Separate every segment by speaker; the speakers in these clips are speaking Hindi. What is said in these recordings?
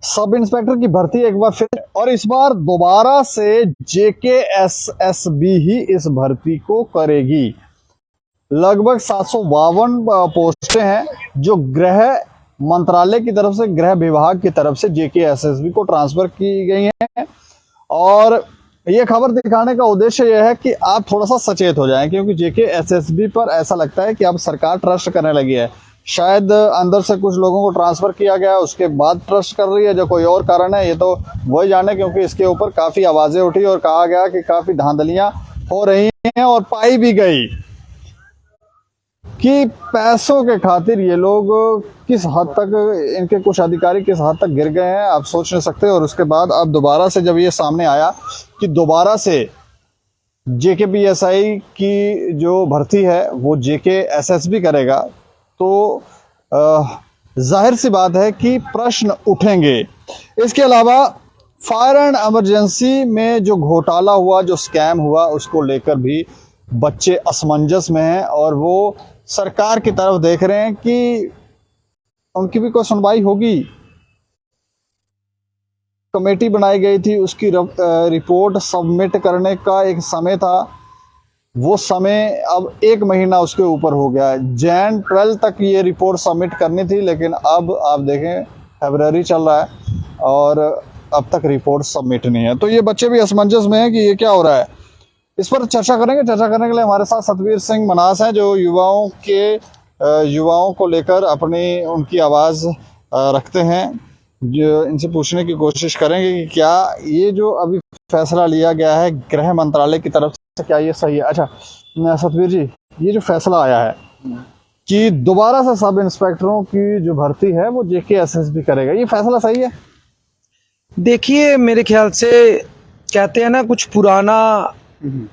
Speaker 1: सब इंस्पेक्टर की भर्ती एक बार फिर, और इस बार दोबारा से जेकेएसएसबी ही इस भर्ती को करेगी। लगभग 752 पोस्टें हैं जो गृह मंत्रालय की तरफ से, गृह विभाग की तरफ से जेकेएसएसबी को ट्रांसफर की गई हैं। और ये खबर दिखाने का उद्देश्य यह है कि आप थोड़ा सा सचेत हो जाएं, क्योंकि जेकेएसएसबी पर ऐसा लगता है कि अब सरकार ट्रस्ट करने लगी है। शायद अंदर से कुछ लोगों को ट्रांसफर किया गया, उसके बाद ट्रस्ट कर रही है, जो कोई और कारण है ये तो वही जाने, क्योंकि इसके ऊपर काफी आवाजें उठी और कहा गया कि काफी धांधलियां हो रही हैं और पाई भी गई कि पैसों के खातिर ये लोग किस हद तक, इनके कुछ अधिकारी किस हद तक गिर गए हैं आप सोच नहीं सकते। और उसके बाद अब दोबारा से जब ये सामने आया कि दोबारा से जेकेपीएसआई की जो भर्ती है वो जेकेएसएसबी करेगा, तो जाहिर सी बात है कि प्रश्न उठेंगे। इसके अलावा फायर एंड इमरजेंसी में जो घोटाला हुआ, जो स्कैम हुआ, उसको लेकर भी बच्चे असमंजस में हैं और वो सरकार की तरफ देख रहे हैं कि उनकी भी कोई सुनवाई होगी। कमेटी बनाई गई थी, उसकी रिपोर्ट सबमिट करने का एक समय था, वो समय अब 1 महीना उसके ऊपर हो गया है। जैन 12 तक ये रिपोर्ट सबमिट करनी थी, लेकिन अब आप देखें फरवरी चल रहा है और अब तक रिपोर्ट सबमिट नहीं है। तो ये बच्चे भी असमंजस में हैं कि ये क्या हो रहा है। इस पर चर्चा करेंगे। चर्चा करने के लिए हमारे साथ सतवीर सिंह मनास हैं, जो युवाओं को लेकर अपनी उनकी आवाज़ रखते हैं। जो इनसे पूछने की कोशिश करेंगे कि क्या ये जो अभी फैसला लिया गया है गृह मंत्रालय की तरफ से, क्या ये सही है। अच्छा सतवीर जी, ये जो फैसला आया है कि दोबारा से सब इंस्पेक्टरों की जो भर्ती है वो जेकेएसएसबी करेगा, ये फैसला सही है?
Speaker 2: देखिए, मेरे ख्याल से कहते हैं ना, कुछ पुराना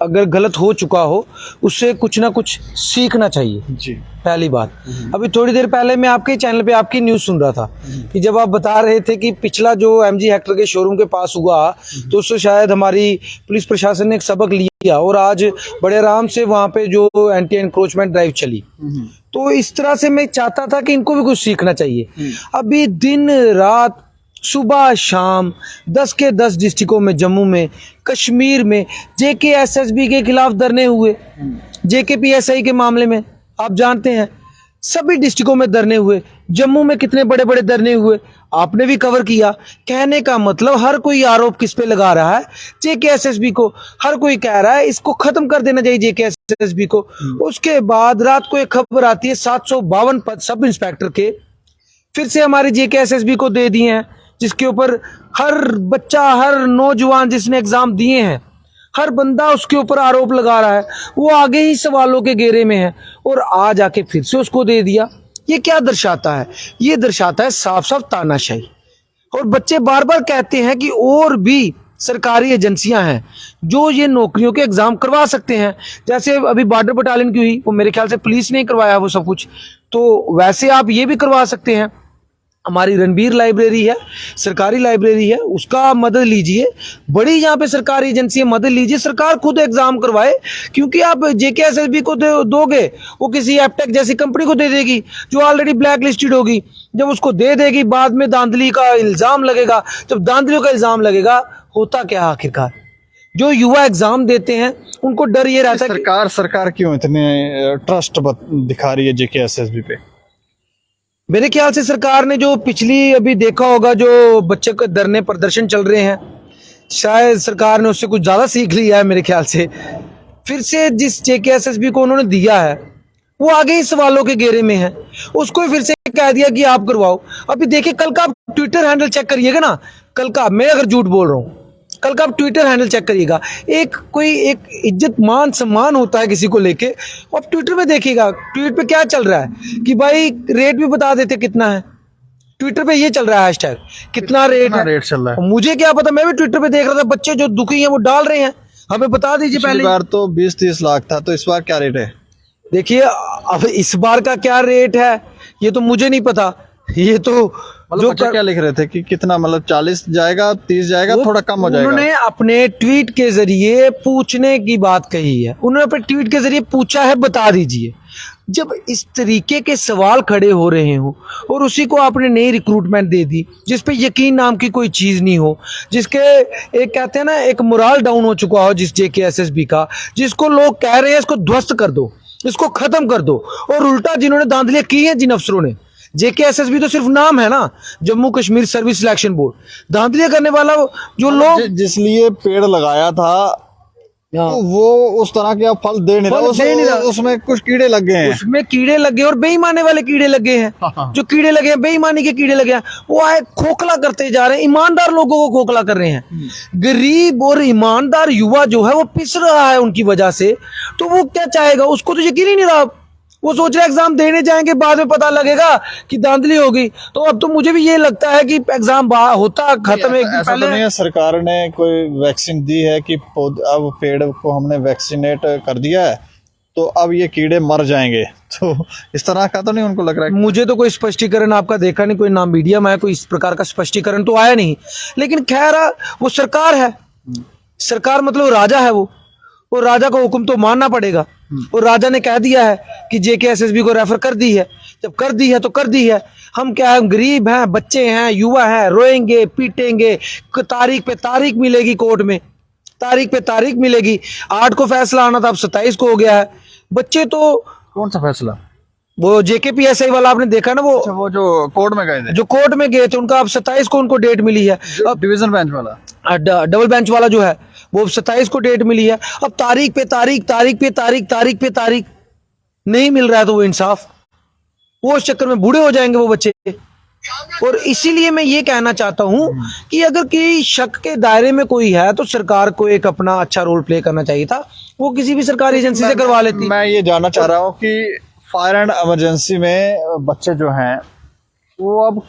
Speaker 2: अगर गलत हो चुका हो उससे कुछ ना कुछ सीखना चाहिए
Speaker 1: जी।
Speaker 2: पहली बात। अभी थोड़ी देर पहले मैं आपके चैनल पे आपकी न्यूज़ सुन रहा था कि जब आप बता रहे थे कि पिछला जो एमजी हेक्टर के शोरूम के पास हुआ तो उससे शायद हमारी पुलिस प्रशासन ने एक सबक लिया और आज बड़े आराम से वहाँ पे जो एंटी एनक्रोचमेंट ड्राइव चली। तो इस तरह से मैं चाहता था कि इनको भी कुछ सीखना चाहिए। अभी दिन रात सुबह शाम 10 के 10 डिस्ट्रिक्टों में, जम्मू में, कश्मीर में जेकेएसएसबी के खिलाफ धरने हुए। जेकेपीएसआई के मामले में आप जानते हैं सभी डिस्ट्रिक्टों में धरने हुए। जम्मू में कितने बड़े बड़े धरने हुए, आपने भी कवर किया। कहने का मतलब हर कोई आरोप किस पे लगा रहा है? जेकेएसएसबी को। हर कोई कह रहा है इसको खत्म कर देना चाहिए जेकेएसएसबी को। उसके बाद रात को एक खबर आती है 752 पद सब इंस्पेक्टर के फिर से हमारी जेकेएसएसबी को दे दिए हैं, जिसके ऊपर हर बच्चा, हर नौजवान जिसने एग्जाम दिए हैं, हर बंदा उसके ऊपर आरोप लगा रहा है। वो आगे ही सवालों के घेरे में है और आज आके फिर से उसको दे दिया। ये क्या दर्शाता है? ये दर्शाता है साफ साफ तानाशाही। और बच्चे बार बार कहते हैं कि और भी सरकारी एजेंसियां हैं जो ये नौकरियों के एग्जाम करवा सकते हैं। जैसे अभी बॉर्डर बटालियन की हुई, वो मेरे ख्याल से पुलिस ने करवाया वो सब कुछ, तो वैसे आप ये भी करवा सकते हैं। हमारी रणबीर लाइब्रेरी है, सरकारी लाइब्रेरी है, उसका मदद लीजिए। बड़ी यहाँ पे सरकारी एजेंसी मदद लीजिए, सरकार खुद एग्जाम करवाए। क्योंकि आप जेकेएसएसबी को दोगे, वो किसी एपटेक जैसी कंपनी को दे देगी जो ऑलरेडी ब्लैक लिस्टेड होगी। जब उसको दे देगी, बाद में धांधली का इल्जाम लगेगा। जब धांधलियों का इल्जाम लगेगा, होता क्या आखिरकार? जो युवा एग्जाम देते हैं उनको डर ये रहता है
Speaker 1: सरकार क्यों इतने ट्रस्ट दिखा रही है जेकेएसएसबी पे?
Speaker 2: मेरे ख्याल से सरकार ने जो पिछली अभी देखा होगा, जो बच्चे के धरने प्रदर्शन चल रहे हैं, शायद सरकार ने उससे कुछ ज़्यादा सीख लिया है मेरे ख्याल से। फिर से जिस जेकेएसएसबी को उन्होंने दिया है वो आगे ही सवालों के घेरे में है, उसको फिर से कह दिया कि आप करवाओ। अभी देखिए, कल का आप ट्विटर हैंडल चेक करिएगा ना, कल का, मैं अगर झूठ बोल रहा हूँ, कल का आप ट्विटर हैंडल चेक करिएगा। एक इज्जत मान सम्मान होता है किसी को लेके, आप ट्विटर में देखिएगा ट्वीट पे क्या चल रहा है कि भाई रेट भी बता देते कितना है। ट्विटर पे ये चल रहा है हैशटैग कितना रेट
Speaker 1: चल रहा है।
Speaker 2: मुझे क्या पता, मैं भी ट्विटर पे देख रहा था, बच्चे जो दुखी हैं वो डाल रहे हैं, हमें बता दीजिए। पहले
Speaker 1: बार तो 20-30 लाख था, तो इस बार क्या रेट है?
Speaker 2: देखिए, अब इस बार का क्या रेट है ये तो मुझे नहीं पता। ये तो
Speaker 1: जो क्या लिख रहे थे कि कितना, मतलब 40 जाएगा, 30 जाएगा, थोड़ा कम हो जाएगा।
Speaker 2: उन्होंने अपने ट्वीट के जरिए पूछने की बात कही है। उन्होंने अपने ट्वीट के जरिए पूछा है, बता दीजिए। जब इस तरीके के सवाल खड़े हो रहे हो और उसी को आपने नई रिक्रूटमेंट दे दी जिस पे यकीन नाम की कोई चीज़ नहीं हो, जिसके एक कहते हैं ना एक मोरल डाउन हो चुका हो जिस JKSSB का, जिसको लोग कह रहे हैं इसको ध्वस्त कर दो, इसको खत्म कर दो, और उल्टा जिन्होंने धांधलियां की हैं जिन अफसरों ने, JKSSB तो सिर्फ नाम है ना, Jammu Kashmir service selection board, धांधलियां करने वाला जो लोग
Speaker 1: जिसलिए पेड़ लगाया था तो वो उस तरह के अब फल दे नहीं रहा, उसमें कुछ कीड़े लग गए हैं,
Speaker 2: उसमें कीड़े लगे और बेईमाने वाले कीड़े लगे हैं। जो कीड़े लगे हैं, बेईमानी के कीड़े लगे हैं, वो आए खोखला करते जा रहे हैं, ईमानदार लोगों को खोखला कर रहे हैं। गरीब और ईमानदार युवा जो है वो पिस रहा है उनकी वजह से, तो वो क्या चाहेगा, उसको तो यकीन ही नहीं रहा। वो सोच रहे एग्जाम देने जाएंगे, बाद में पता लगेगा कि धांधली हो गई। तो अब तो मुझे भी ये लगता है कि एग्जाम होता खत्म एक दिन
Speaker 1: ऐसा
Speaker 2: पहले।
Speaker 1: तो नहीं है सरकार ने कोई वैक्सीन दी है कि अब पेड़ को हमने वैक्सीनेट कर दिया है तो अब ये कीड़े मर जाएंगे, तो इस तरह का तो नहीं उनको लग रहा है?
Speaker 2: मुझे तो कोई स्पष्टीकरण आपका देखा नहीं, कोई ना मीडिया में कोई इस प्रकार का स्पष्टीकरण तो आया नहीं। लेकिन खैर वो सरकार है, सरकार मतलब राजा है, वो राजा का हुक्म तो मानना पड़ेगा। और राजा ने कह दिया है कि JKSSB को रेफर कर दी है, जब कर दी है तो कर दी है। हम क्या है, गरीब हैं, बच्चे हैं, युवा हैं, रोएंगे पीटेंगे, तारीख पे तारीख मिलेगी कोर्ट में, तारीख पे तारीख मिलेगी। 8 को फैसला आना था, अब 27 को हो गया है। बच्चे तो
Speaker 1: कौन सा फैसला?
Speaker 2: वो JKPSI वाला आपने देखा ना,
Speaker 1: वो जो कोर्ट में गए थे,
Speaker 2: जो कोर्ट में गए थे उनका अब 27 को उनको डेट मिली है। अब
Speaker 1: डिवीजन बेंच वाला,
Speaker 2: डबल बेंच वाला जो है वो 27 को डेट मिली है। अब तारीख पे तारीख, तारीख पे तारीख, तारीख पे तारीख नहीं मिल रहा है, तो वो इंसाफ, वो उस चक्कर में बूढ़े हो जाएंगे वो बच्चे। और इसीलिए मैं ये कहना चाहता हूं कि अगर किसी शक के दायरे में कोई है तो सरकार को एक अपना अच्छा रोल प्ले करना चाहिए था, वो किसी भी सरकारी एजेंसी से करवा लेती।
Speaker 1: मैं ये जानना चाह रहा हूँ कि फायर एंड इमरजेंसी में बच्चे जो हैं वो अब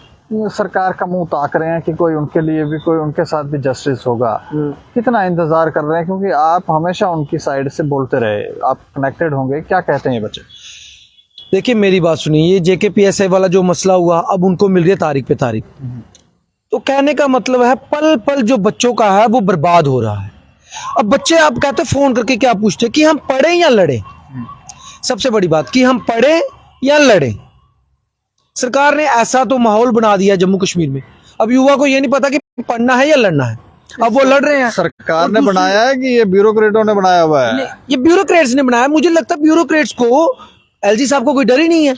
Speaker 1: सरकार का मुंह ताक रहे हैं कि कोई उनके लिए भी, कोई उनके साथ भी जस्टिस होगा। कितना इंतजार कर रहे हैं, क्योंकि आप हमेशा उनकी साइड से बोलते रहे, आप कनेक्टेड होंगे, क्या कहते हैं ये बच्चे?
Speaker 2: देखिए मेरी बात सुनिए, ये JKPSI वाला जो मसला हुआ, अब उनको मिल रही है तारीख पे तारीख, तो कहने का मतलब है पल पल जो बच्चों का है वो बर्बाद हो रहा है। अब बच्चे आप कहते फोन करके क्या पूछते कि हम पढ़े या लड़े, सबसे बड़ी बात कि हम पढ़े या लड़े। सरकार ने ऐसा तो माहौल बना दिया जम्मू कश्मीर में, अब युवा को ये नहीं पता कि पढ़ना है या लड़ना है, अब वो लड़ रहे हैं।
Speaker 1: सरकार ने बनाया है कि ये ब्यूरोक्रेटों ने बनाया हुआ है?
Speaker 2: ये ब्यूरोक्रेट्स ने बनाया। मुझे लगता है ब्यूरोक्रेट्स को, LG साहब को कोई डर ही नहीं है।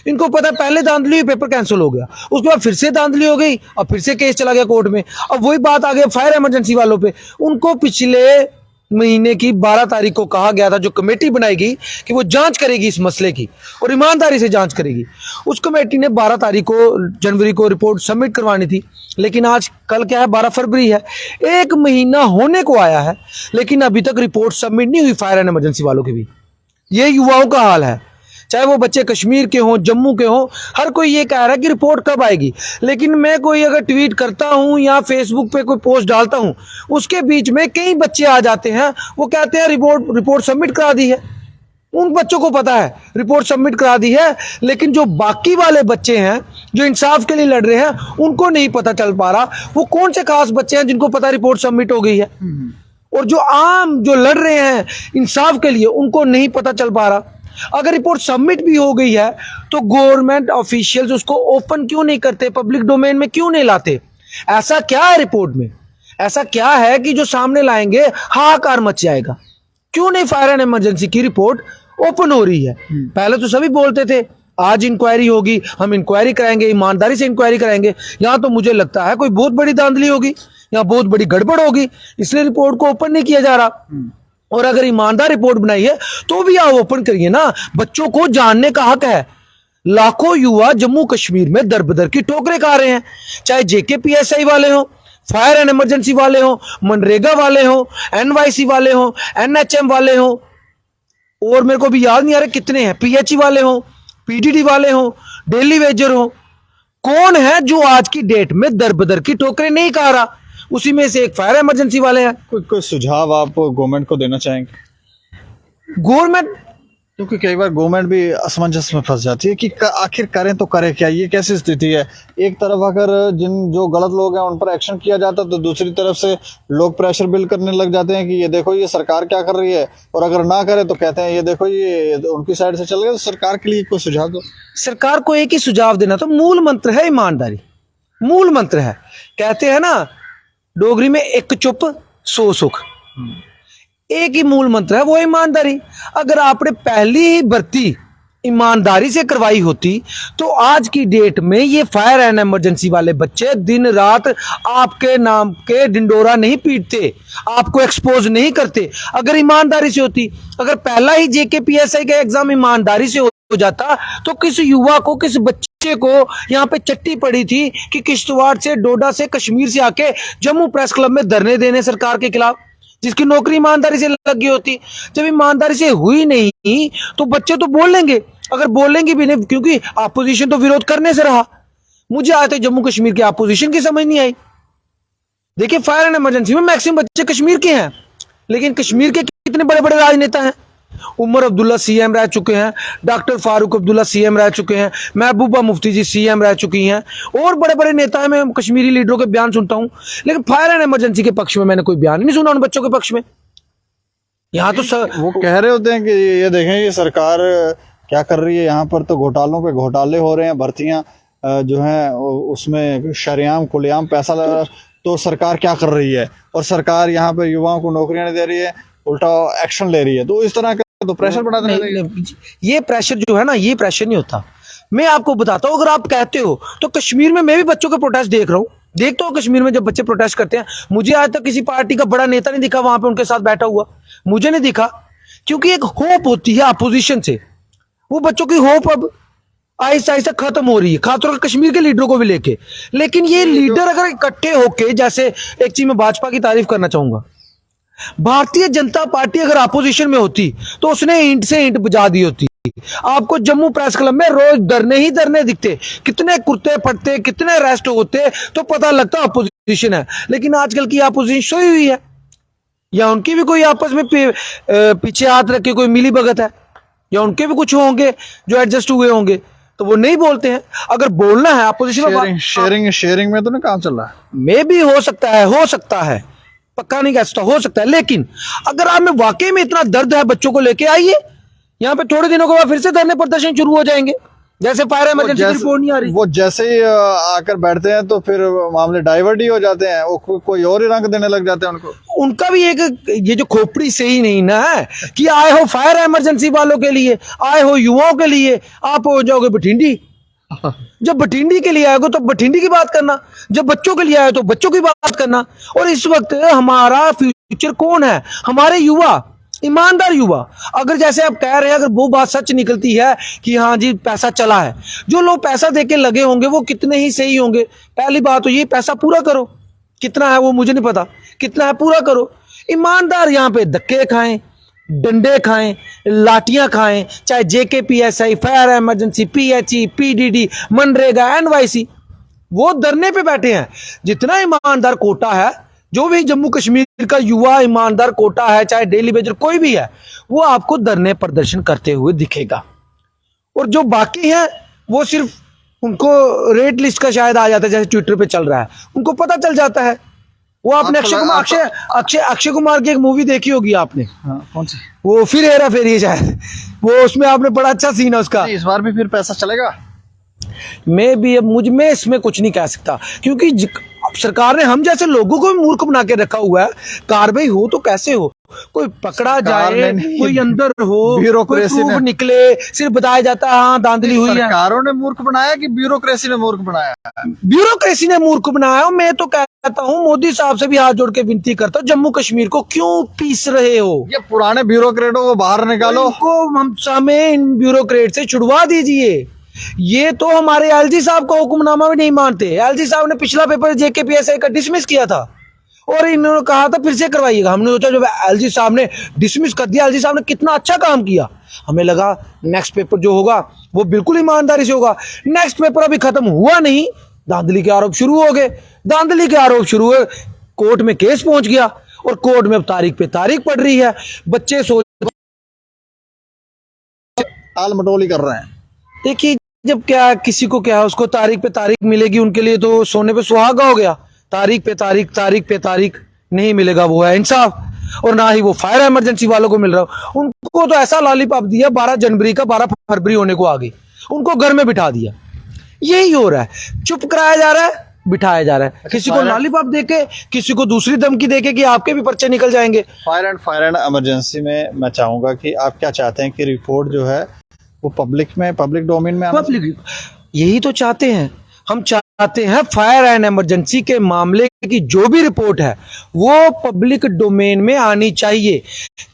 Speaker 2: इनको पता है पहले धांधली हुई, पेपर कैंसिल हो गया, उसके बाद फिर से धांधली हो गई, अब फिर से केस चला गया कोर्ट में। अब वही बात आ गई फायर इमरजेंसी वालों पे। उनको पिछले महीने की 12 तारीख को कहा गया था जो कमेटी बनाएगी कि वो जांच करेगी इस मसले की और ईमानदारी से जांच करेगी। उस कमेटी ने 12 तारीख को जनवरी को रिपोर्ट सबमिट करवानी थी, लेकिन आज कल क्या है, 12 फरवरी है, 1 महीना होने को आया है, लेकिन अभी तक रिपोर्ट सबमिट नहीं हुई फायर एंड इमरजेंसी वालों की भी। ये युवाओं का हाल है, चाहे वो बच्चे कश्मीर के हों, जम्मू के हों, हर कोई ये कह रहा है कि रिपोर्ट कब आएगी। लेकिन मैं कोई अगर ट्वीट करता हूं या फेसबुक पे कोई पोस्ट डालता हूं, उसके बीच में कई बच्चे आ जाते हैं, वो कहते हैं रिपोर्ट सबमिट करा दी है। उन बच्चों को पता है रिपोर्ट सबमिट करा दी है, लेकिन जो बाकी वाले बच्चे हैं जो इंसाफ के लिए लड़ रहे हैं उनको नहीं पता चल पा रहा वो कौन से खास बच्चे हैं जिनको पता रिपोर्ट सबमिट हो गई है, और जो आम जो लड़ रहे हैं इंसाफ के लिए उनको नहीं पता चल पा रहा। अगर रिपोर्ट सबमिट भी हो गई है तो गवर्नमेंट ऑफिशियल्स उसको ओपन क्यों नहीं करते, पब्लिक डोमेन में क्यों नहीं लाते? ऐसा क्या है रिपोर्ट में, ऐसा क्या है कि जो सामने लाएंगे हाहाकार मच जाएगा? क्यों नहीं फायर एंड इमरजेंसी की रिपोर्ट ओपन हो रही है? पहले तो सभी बोलते थे आज इंक्वायरी होगी, हम इंक्वायरी कराएंगे, ईमानदारी से इंक्वायरी कराएंगे। यहां तो मुझे लगता है कोई बहुत बड़ी धांधली होगी या बहुत बड़ी गड़बड़ होगी, इसलिए रिपोर्ट को ओपन नहीं किया जा रहा। और अगर ईमानदार रिपोर्ट बनाई है तो भी आप ओपन करिए ना, बच्चों को जानने का हक है। लाखों युवा जम्मू कश्मीर में दर बदर की ठोकरें खा रहे हैं, चाहे JKPSI वाले हो, फायर एंड इमरजेंसी वाले हो, मनरेगा वाले हो, NYC वाले हो, NHM वाले हो, और मेरे को भी याद नहीं आ रहा कितने हैं, PHE वाले हो, PDD वाले हो, डेली वेजर हो। कौन है जो आज की डेट में दर बदर की ठोकरें नहीं खा रहा? उसी में से एक फायर इमरजेंसी वाले हैं।
Speaker 1: कोई सुझाव आप गवर्नमेंट को देना चाहेंगे?
Speaker 2: गवर्नमेंट
Speaker 1: क्योंकि कई बार गवर्नमेंट भी असमंजस में फंस जाती है कि आखिर करें तो करें क्या, ये कैसी स्थिति है। एक तरफ अगर जो गलत लोग हैं उन पर एक्शन किया जाता है तो दूसरी तरफ से लोग प्रेशर बिल्ड करने लग जाते हैं कि ये देखो ये सरकार क्या कर रही है, और अगर ना करे तो कहते हैं ये देखो ये उनकी साइड से चल गया। तो सरकार के लिए कोई सुझाव दो।
Speaker 2: सरकार को एक ही सुझाव देना, तो मूल मंत्र है ईमानदारी, मूल मंत्र है। कहते हैं ना डोगरी में एक चुप सौ सुख, एक ही मूल मंत्र है वो ईमानदारी। अगर आपने पहली ही भर्ती ईमानदारी से करवाई होती तो आज की डेट में ये फायर एंड इमरजेंसी वाले बच्चे दिन रात आपके नाम के डिंडोरा नहीं पीटते, आपको एक्सपोज नहीं करते। अगर ईमानदारी से होती, अगर पहला ही जेकेपीएसआई का एग्जाम ईमानदारी से हो जाता तो किस युवा को, किस बच्चे को यहाँ पे चट्टी पड़ी थी कि किश्तवाड़ से, डोडा से, कश्मीर से आके जम्मू प्रेस क्लब में धरने देने सरकार के खिलाफ, जिसकी नौकरी ईमानदारी से लगी होती। जब ईमानदारी से हुई नहीं तो बच्चे तो बोलेंगे, अगर बोलेंगे भी नहीं, क्योंकि अपोजिशन तो विरोध करने से रहा। मुझे आज तक जम्मू कश्मीर की अपोजिशन की समझ नहीं आई। देखिए फायर एंड इमरजेंसी में मैक्सिमम बच्चे कश्मीर के हैं, लेकिन कश्मीर के कितने बड़े बड़े राजनेता हैं। उमर अब्दुल्ला सीएम रह चुके हैं, डॉक्टर फारूक अब्दुल्ला सीएम रह चुके हैं, महबूबा मुफ्ती जी सीएम रह चुकी हैं, और बड़े बड़े नेता हैं। मैं कश्मीरी लीडरों के बयान सुनता हूं, लेकिन फायर एंड इमरजेंसी के पक्ष में मैंने कोई बयान नहीं सुना उन बच्चों के पक्ष में। यहाँ तो
Speaker 1: वो कह रहे होते हैं कि ये देखें ये सरकार क्या कर रही है, यहाँ पर तो घोटालों पे घोटाले हो रहे हैं, भर्तियां जो हैं उसमें शरेआम खुलेआम पैसा लगा, तो सरकार क्या कर रही है, और सरकार यहाँ पे युवाओं को नौकरियां नहीं दे रही है, उल्टा एक्शन ले रही है। तो इस तरह का तो प्रेशर बढ़ा देना।
Speaker 2: ये प्रेशर जो है ना, ये प्रेशर नहीं होता। मैं आपको बताता हूँ, अगर आप कहते हो तो कश्मीर में मैं भी बच्चों के प्रोटेस्ट देख रहा हूँ, देखता हूँ कश्मीर में जब बच्चे प्रोटेस्ट करते हैं। मुझे आज तक किसी पार्टी का बड़ा नेता नहीं दिखा वहां पे उनके साथ बैठा हुआ, मुझे नहीं दिखा, क्योंकि एक होप होती है अपोजिशन से। वो बच्चों की होप अब आहिस्ता आहिस्ता खत्म हो रही है, खासतौर पर कश्मीर के लीडरों को भी लेके। लेकिन ये लीडर अगर इकट्ठे होके, जैसे एक चीज में भाजपा की तारीफ करना चाहूंगा, भारतीय जनता पार्टी अगर अपोजिशन में होती तो उसने ईंट से ईंट बजा दी होती। आपको जम्मू प्रेस क्लब में रोज धरने ही धरने दिखते, कितने कुर्ते फटते, कितने अरेस्ट होते, तो पता लगता अपोजिशन है। लेकिन आजकल की अपोजिशन सोई हुई है, या उनकी भी कोई आपस में पीछे हाथ रख के कोई मिली भगत है, या उनके भी कुछ होंगे जो एडजस्ट हुए होंगे, तो वो नहीं बोलते हैं। अगर बोलना है अपोजिशन
Speaker 1: शेयरिंग में तो नहीं काम चल रहा है,
Speaker 2: मे भी हो सकता है, पक्का नहीं कह सकता, हो सकता है। लेकिन अगर आप में वाकई में इतना दर्द है बच्चों को लेके, आइए यहाँ पे थोड़े दिनों के बाद फिर से धरने प्रदर्शन शुरू हो जाएंगे। जैसे फायर इमरजेंसी की रिपोर्ट नहीं आ रही,
Speaker 1: वो जैसे ही आकर बैठते हैं तो फिर मामले डाइवर्ट ही हो जाते हैं, वो कोई और ही रंग देने लग जाते हैं उनको।
Speaker 2: उनका भी एक ये जो खोपड़ी सही नहीं ना है कि आए हो फायर इमरजेंसी वालों के लिए, आए हो युवाओं के लिए, आप हो जाओगे बठिंडी। जब बठिंडी के लिए आएगो तो बठिंडी की बात करना, जब बच्चों के लिए आए तो बच्चों की बात करना। और इस वक्त हमारा फ्यूचर कौन है? हमारे युवा, ईमानदार युवा। अगर जैसे आप कह रहे हैं, अगर वो बात सच निकलती है कि हाँ जी पैसा चला है, जो लोग पैसा देके लगे होंगे वो कितने ही सही होंगे। पहली बात तो ये, पैसा पूरा करो, कितना है वो मुझे नहीं पता, कितना है पूरा करो। ईमानदार यहाँ पे धक्के खाएं, डंडे खाएं, लाठियां खाएं, चाहे JKPSI, fire emergency, PHE, PDD, MNREGA, NYC, वो धरने पे बैठे हैं। जितना ईमानदार कोटा है, जो भी जम्मू कश्मीर का युवा ईमानदार कोटा है, चाहे डेली वेजर कोई भी है, वो आपको धरने प्रदर्शन करते हुए दिखेगा। और जो बाकी हैं वो सिर्फ उनको रेट लिस्ट का शायद आ जाता है, जैसे ट्विटर पे चल रहा है, उनको पता चल जाता है। वो आपने अक्षय कुमार की एक मूवी देखी होगी आपने,
Speaker 1: कौन सी?
Speaker 2: वो फिर हेरा फेरी है शायद, वो उसमें आपने बड़ा अच्छा सीन है उसका।
Speaker 1: इस बार भी फिर पैसा चलेगा?
Speaker 2: मैं भी अब मुझ में इसमें कुछ नहीं कह सकता, क्योंकि सरकार ने हम जैसे लोगों को भी मूर्ख बना के रखा हुआ है। कार्रवाई हो तो कैसे हो, कोई पकड़ा जाए, कोई अंदर हो, ब्यूरोक्रेसी ने निकले, सिर्फ बताया जाता है हाँ धांधली हुई है।
Speaker 1: सरकारों ने मूर्ख बनाया कि ब्यूरोक्रेसी ने मूर्ख बनाया?
Speaker 2: ब्यूरोक्रेसी ने मूर्ख बनाया। मैं तो कहता हूँ मोदी साहब से भी हाथ जोड़ के विनती करता हूँ, जम्मू कश्मीर को क्यों पीस रहे हो?
Speaker 1: ये पुराने ब्यूरोक्रेटों को बाहर निकालो,
Speaker 2: हमें इन ब्यूरोक्रेट से छुड़वा दीजिए। ये तो हमारे एलजी साहब का हुक्मनामा भी नहीं मानते। एलजी साहब ने पिछला पेपर जेकेपीएसआई का डिसमिस किया था और इन्होंने कहा था फिर से करवाइएगा। हमने सोचा जब एलजी साहब ने डिसमिस कर दिया, एलजी साहब ने कितना अच्छा काम किया, हमें लगा नेक्स्ट पेपर जो होगा वो बिल्कुल ईमानदारी से होगा। नेक्स्ट पेपर अभी खत्म हुआ नहीं, धांधली के आरोप शुरू हो गए। धांधली के आरोप शुरू हुए, कोर्ट में केस पहुंच गया और कोर्ट में अब तारीख पे तारीख पड़ रही है। बच्चे सोच
Speaker 1: टाल मटोली कर रहे हैं।
Speaker 2: देखिए, जब क्या किसी को क्या है, उसको तारीख पे तारीख मिलेगी, उनके लिए तो सोने पे सुहागा हो गया। तारीख पे तारीख, तारीख पे तारीख नहीं मिलेगा, वो है इंसाफ। और ना ही वो फायर इमरजेंसी वालों को मिल रहा। उनको तो ऐसा लॉलीपॉप दिया 12 जनवरी का, 12 फरवरी होने को आ गई, उनको घर में बिठा दिया। यही हो रहा है, चुप कराया जा रहा है, बिठाया जा रहा है। किसी को लॉलीपॉप देके, किसी को दूसरी धमकी देके कि आपके भी पर्चे निकल जाएंगे।
Speaker 1: फायर एंड इमरजेंसी में मैं चाहूंगा कि आप क्या चाहते हैं कि रिपोर्ट जो है वो पब्लिक डोमेन में आना
Speaker 2: पब्लिक यही तो चाहते हैं। हम चाहते हैं फायर एंड इमरजेंसी के मामले की जो भी रिपोर्ट है वो पब्लिक डोमेन में आनी चाहिए,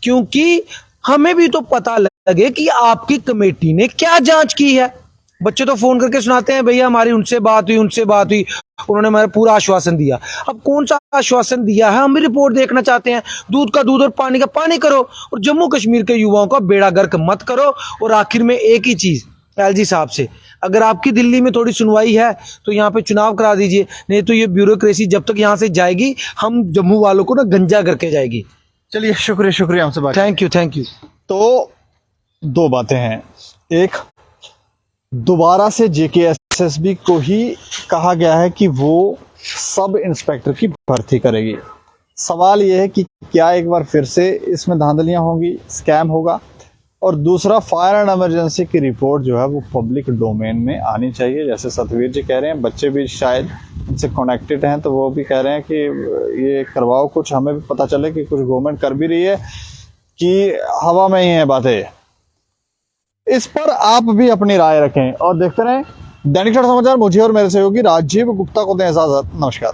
Speaker 2: क्योंकि हमें भी तो पता लगे कि आपकी कमेटी ने क्या जांच की है। बच्चे तो फोन करके सुनाते हैं, भैया हमारी उनसे बात हुई, उन्होंने हमारा पूरा आश्वासन दिया। अब कौन सा आश्वासन दिया है, हम भी रिपोर्ट देखना चाहते हैं। दूध का दूध और पानी का पानी करो, और जम्मू कश्मीर के युवाओं का बेड़ा गर्क मत करो। और आखिर में एक ही चीज एलजी साहब से, अगर आपकी दिल्ली में थोड़ी सुनवाई है तो यहाँ पे चुनाव करा दीजिए, नहीं तो ये ब्यूरोक्रेसी जब तक यहाँ से जाएगी, हम जम्मू वालों को ना गंजा करके जाएगी।
Speaker 1: चलिए, शुक्रिया हमसे बात।
Speaker 2: Thank you.
Speaker 1: तो दो बातें हैं। एक, दोबारा से जेकेएसएसबी को ही कहा गया है कि वो सब इंस्पेक्टर की भर्ती करेगी। सवाल यह है कि क्या एक बार फिर से इसमें धांधलियां होंगी, स्कैम होगा। और दूसरा, फायर एंड इमरजेंसी की रिपोर्ट जो है वो पब्लिक डोमेन में आनी चाहिए। जैसे सतवीर जी कह रहे हैं, बच्चे भी शायद इनसे कनेक्टेड हैं, तो वो भी कह रहे हैं कि ये करवाओ कुछ, हमें भी पता चले कि कुछ गवर्नमेंट कर भी रही है कि हवा में ही है बातें। इस पर आप भी अपनी राय रखें और देखते रहें दैनिक समाचार। मुझे और मेरे सहयोगी राजीव गुप्ता को दें इजाजत। नमस्कार।